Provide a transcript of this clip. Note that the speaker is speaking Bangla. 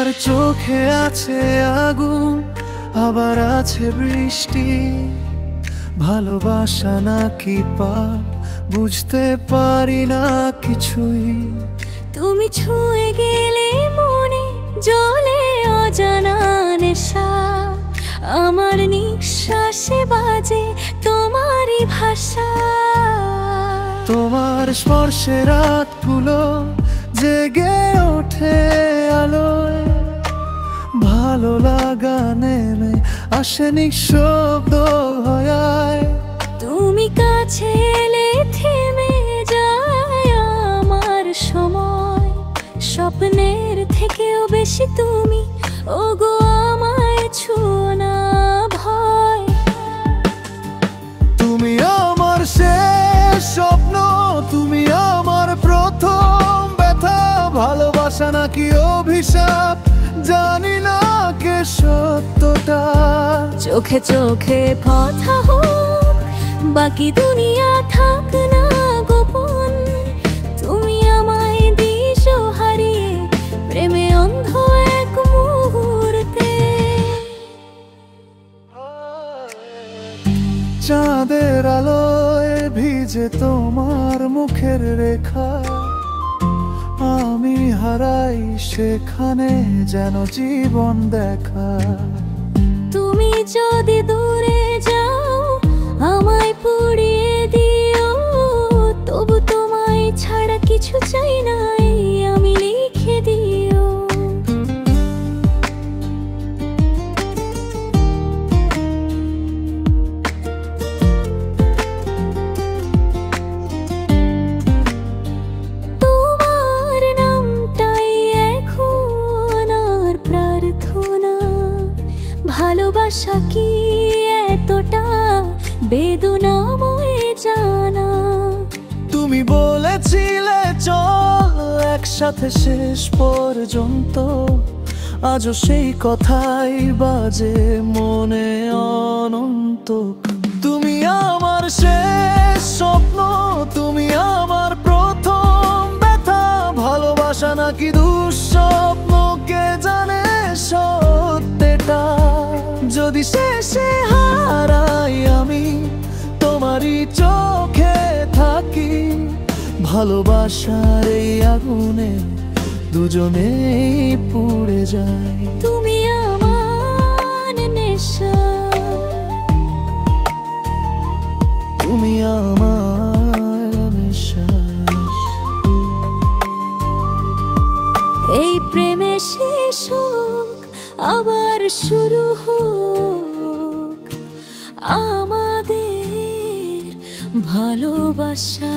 তোমার চোখে আছে আগুন, আবার আছে বৃষ্টি। ভালোবাসা নাকি পাপ বুঝতে পারি না কিছুই। তুমি ছুঁয়ে গেলে মনে জ্বলে অজানা নেশা। আমার নিঃশ্বাসে বাজে তোমারই ভাষা। তোমার স্পর্শে রাতগুলো জেগে ওঠে আলোয়। ভালো লাগা নেমে আসে নিঃশব্দ হয়ায়। তুমি কাছে এলে থেমে যায় আমার সময়। স্বপ্নের থেকেও বেশি তুমি ওগো আমায় ছুঁয়ো না ভয়। তুমি আমার শেষ স্বপ্ন, তুমি আমার প্রথম ব্যথা। ভালোবাসা নাকি অভিশাপ জানি না কে সত্যটা। চোখে চোখে কথা হোক, বাকি দুনিয়া থাক না গোপন। তুমি আমায় দিশো হারিয়ে প্রেমে অন্ধ এক মুহূর্তে। চাঁদের আলোয় ভিজে তোমার মুখের রেখা। আমি হারাই সেখানে যেন জীবন দেখা। তুমি যদি দূরে যাও আমায় পুড়িয়ে দিও, তবু তোমায় ছাড়া কিছু চাই না এই আমি লিখে দিও। তোমার নামটাই এখন আর প্রার্থনা। ভালোবাসা কি এতটা বেদনাময় জানা? তুমি বলেছিলে চল একসাথে শেষ পর্যন্ত। আজও সেই কথাই বাজে মনে অনন্ত। তুমি আমার শেষ স্বপ্ন, তুমি আমার প্রথম ব্যথা। ভালোবাসা নাকি দুঃস্বপ্ন কে জানে সত্যটা। যদি শেষে হারাই আমি তোমারই চোখে থাকি। ভালোবাসার এই আগুনে দুজনেই পুড়ে যায়। তুমি আমার নেশা, তুমি আমার নেশা। এই প্রেমে শেষ হোক আবার শুরু হোক আমাদের ভালোবাসা।